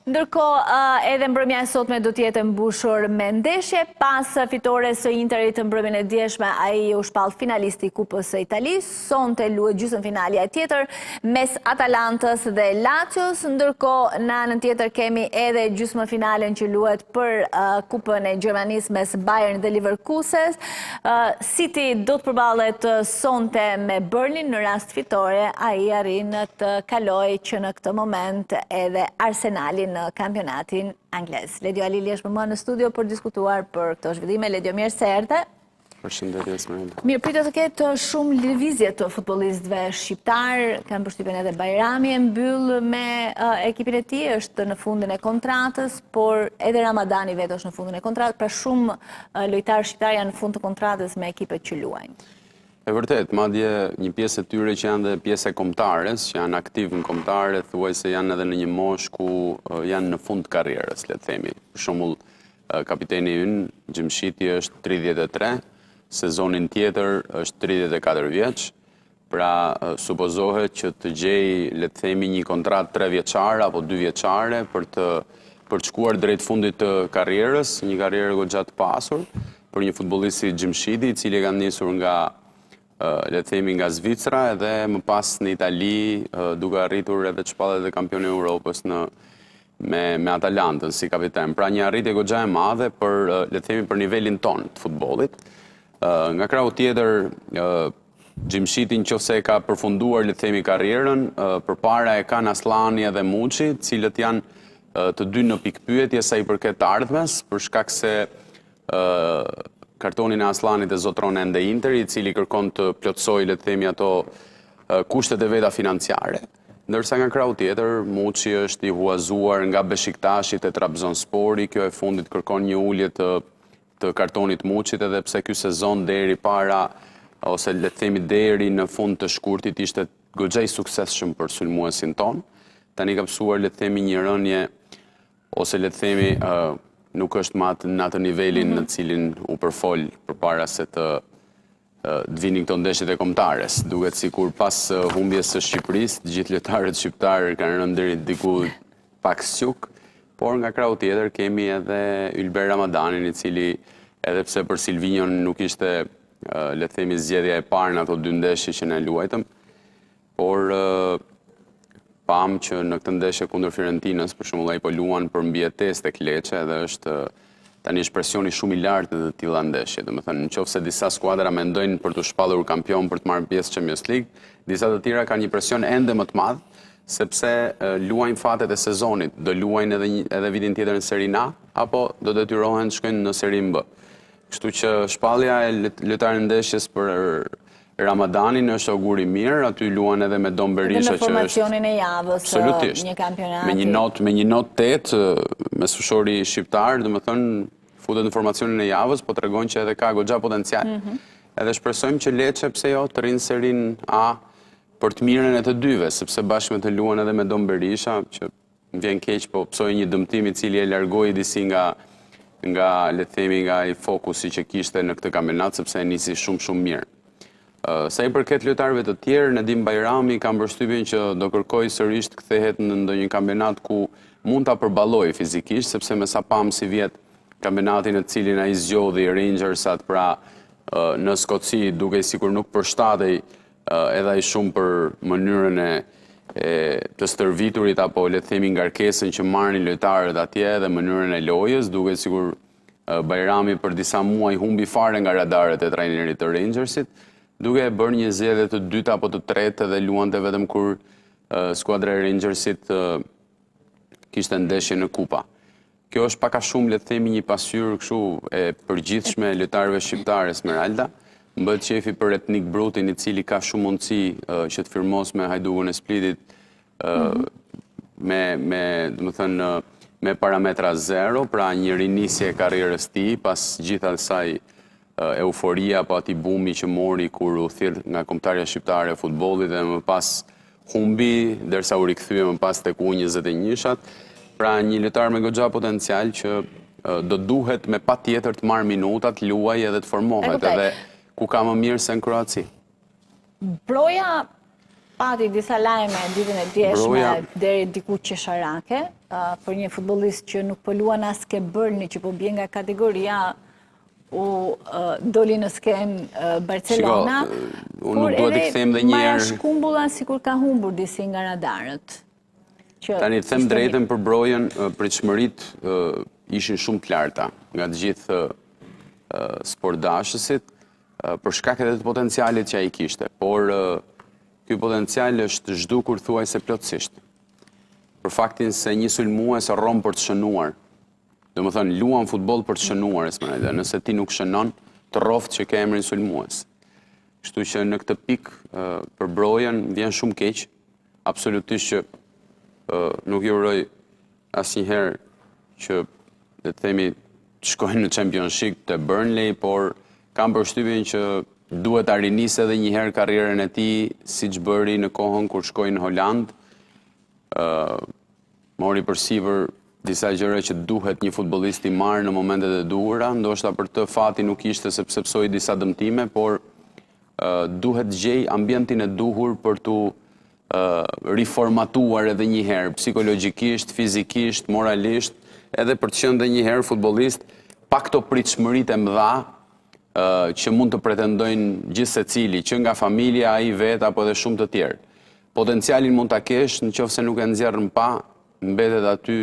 Ndërkohë, edhe mbrëmja e sotme do t'jetë mbushur me ndeshje. Pas fitores së Interit të mbrëmjen e djeshme, ai u shpall finalisti i Kupës së Italisë. Sonte luhet gjysmëfinalja tjetër mes Atalantës dhe Lazios. Ndërkohë, në anën tjetër kemi edhe gjysmëfinalen që luhet për Kupën e Gjermanisë mes Bayern dhe Leverkusen. City do të përballet sonte me Burnley. Në rast fitore, ai arrin të kalojë që në këtë moment edhe Arsenali në kampionatin anglez. Ledio Alili është me mua në studio për diskutuar për këto zhvillime. Ledio, mirë se erdhe. Përshëndetje, Smeralda. Mirë, pritet të ketë shumë lëvizje të futbollistëve shqiptar, kanë përshtypjen edhe Bajrami e mbyll me ekipin e tij, është në fundin e kontratës, por edhe Ramadani vetë është në fundin e kontratës, pra shumë lojtarë shqiptar janë në fund të kontratës me ekipet që luajnë. E vërtet, madje një pjesë e tyre që janë dhe pjesë e kombëtares, që janë aktiv në kombëtare, thuaj se janë edhe në një moshë ku janë në fund të karrierës, le të themi. Për shembull, kapiteni ynë, Gjimshiti është 33, sezonin tjetër është 34 vjeç, pra supozohet që të gjej, le të themi, një kontratë 3 vjeçare apo 2 vjeçare për të shkuar drejt fundit të karrierës, një karrierë goxha të pasur, për një futbollist si Gjimshiti, i cili ka nisur nga le të themi nga Zvicra edhe më pas në Itali duke arritur edhe të shpallet e kampioni e Europës me Atalantën si kapiten. Pra një arritje goxha e madhe për le të themi për nivelin ton të futbollit. Nga krahu tjetër, Gjimshiti nëse e ka përfunduar le të themi karrierën, përpara e kanë Aslani edhe Muçi, të cilët janë të dy në pikpyetje sa i përket të ardhmes, për shkak se kartonin e Aslanit e zotron ende Interi, i cili kërkon të plotësoj, le të themi, ato kushtet e veta financiare. Ndërsa nga krahu tjetër, Muçi është i huazuar nga Beshiktashi te Trabzonspori, kjo e fundit kërkon një ulje të kartonit Muçit, edhe pse ky sezon deri para, ose le të themi deri në fund të shkurtit, ishte goxha i suksesshëm për sulmuesin ton. Tani ka mësuar, le të themi, një rënje, ose le të themi, nuk është në atë nivelin në cilin u përfol përpara se të vinin këto ndeshjet e kombëtares. Duket sikur pas humbjes së Shqipërisë, të gjithë lojtarët shqiptarë kanë rënë deri diku pak sjuk, por nga krahu tjetër kemi edhe Ylber Ramadanin, i cili edhe pse për Silvinion nuk ishte, le të themi, zgjedhja e parë në ato dy ndeshje që ne luajtëm, por pam që në këtë ndeshje kundër Fiorentinës, për shembull, ai po luan për mbijetesë tek Lecce dhe është tani është presioni shumë i lartë të tilla ndeshje. Domethënë, nëse disa skuadra mendojnë për të shpallur kampion për të marrë pjesë Champions League, disa të tjera kanë një presion ende më të madh, sepse luajnë fatet e sezonit, do luajnë edhe vitin tjetër në Serie A, apo do detyrohen të shkojnë në Serie B. Kështu që shpallja e lojtarit ndeshjes për Ramadanin është auguri mirë, aty luan edhe me Don Berisha që është... Në formacionin e javës një kampionati. Me një not 8, mesfushori shqiptar, dhe më thënë, futet në formacionin e javës, po të regon që edhe ka goxha potencial. Edhe shpresojmë që Lecce, pse jo, të rinë Serin A për të mirën e të dyve, sepse bashkë me të luan edhe me Don Berisha, që më vjen keq, po psoj një dëmtim i cili e largoi disi nga le të themi, nga i fokusi që kishte në këtë kampionat, sepse e nisi shumë mirë. Sa i përket lojtarëve të tjerë, Nedim Bajrami ka mbërshtypjen që do kërkojë sërish të kthehet në ndonjë kampionat ku mund ta përballojë fizikisht, sepse me sa pam si vjet kampionatin në cilin ai zgjodhi Rangersat, pra në Skoci, duke sikur nuk përshtatej edhe ai shumë për mënyrën e të stërviturit apo le të themi ngarkesën që marrin lojtarët atje dhe mënyrën e lojës, duke sikur Bajrami për disa muaj humbi fare nga radarët e trajnerit të Rangersit, duke e bërë një zgjedhje të dytë apo të tretë dhe luante vetëm kur skuadra e Rangersit kishte ndeshje në kupa. Kjo është pak a shumë, le të themi, një pasqyrë kështu e përgjithshme e lojtarëve shqiptarë, Esmeralda. Mbët qefi për Etnik Brutin, i cili ka shumë mundësi që të firmos me Hajdukun e Splitit me parametra zero, pra një rinisje e karrierës tij pas gjithë asaj euforia apo ati bumi që mori kur u thirr nga kombëtarja shqiptare e futbollit dhe më pas humbi, derisa u rikthye më pas tek U21-shat. Pra një lojtar me goxha potencial që do duhet me patjetër të marrë minutat, luaj edhe të formohet, edhe ku ka më mirë se në Kroaci. Broja pati disa lajme ditën e djeshme deri diku qesharake për një futbollist që nuk po luan as ke Burnley që po bie nga kategoria u doli në skenë Barcelona. Unë nuk duhet të them dhe një herë. Shkumbulla sikur ka humbur disi nga radarët. Tani them drejtën për Brojen, pritshmëritë ishin shumë të larta nga të gjithë sportdashësit për shkak edhe të potencialit që ai kishte, por ky potencial është zhdukur thuajse plotësisht. Për faktin se një sulmues rron për të shënuar. Domethënë luan futboll për të shënuar, Esmeralda. Nëse ti nuk shënon, të rroft që ke emrin sulmues. Kështu që në këtë pikë për Brojen vjen shumë keq, absolutisht që nuk ju uroj asnjëherë që le të themi të shkojnë në Championship të Burnley, por kam përshtypjen që duhet ta rinisë edhe një herë karrierën e tij, siç bëri në kohën kur shkoi në Holand. Mori përsipër disa gjëra që duhet një futbollist i marrë në momentet e duhura, ndoshta për të fati nuk ishte sepse psoi disa dëmtime, por duhet gjej ambientin e duhur për tu riformatuar edhe një herë, psikologjikisht, fizikisht, moralisht, edhe për të qenë edhe një herë futbollist pa këto pritshmëritë e mëdha që mund të pretendojnë gjithë secili, që nga familja, ai vetë apo edhe shumë të tjerë. Potencialin mund ta kesh, nëse nuk e nxjerr pa, mbetet aty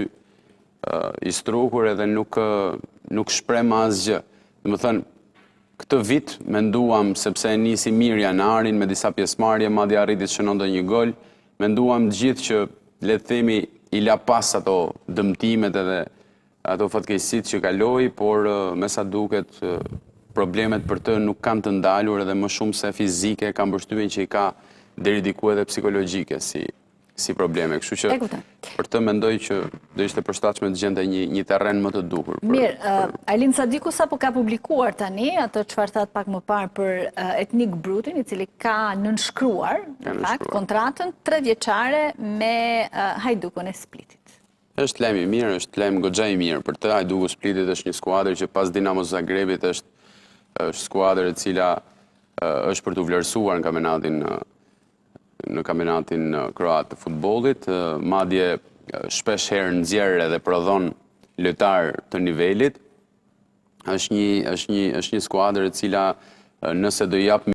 i strukur edhe nuk shpreh më asgjë. Domethënë, këtë vit menduam, sepse e nisi mirë janarin me disa pjesëmarrje, madje arriti të shënonte një gol, menduam të gjithë që le të themi i la pas ato dëmtimet edhe ato fatkeqësitë që kaloi, por me sa duket problemet për të nuk kanë të ndalur edhe më shumë se fizike, kam përshtypjen që i ka deri diku edhe psikologjike si probleme. Kështu që për të mendoj që do ishte përshtatshme të gjente një terren më të duhur. Mirë, Alin Sadiku sapo ka publikuar tani ato çfarë thatë pak më parë për Etnik Brutin, i cili ka nënshkruar në fakt kontratën 3 vjeçare me Hajdukun e Splitit. Është lajm i mirë, është lajm goxha i mirë për të. Hajduku Splitit është një skuadër që pas Dinamo Zagrebit është skuadër e cila është për të vlerësuar në kampionatin kroat të futbollit, madje shpesh herë nxjerr edhe prodhon lojtar të nivelit. Është një skuadër e cila nëse do jap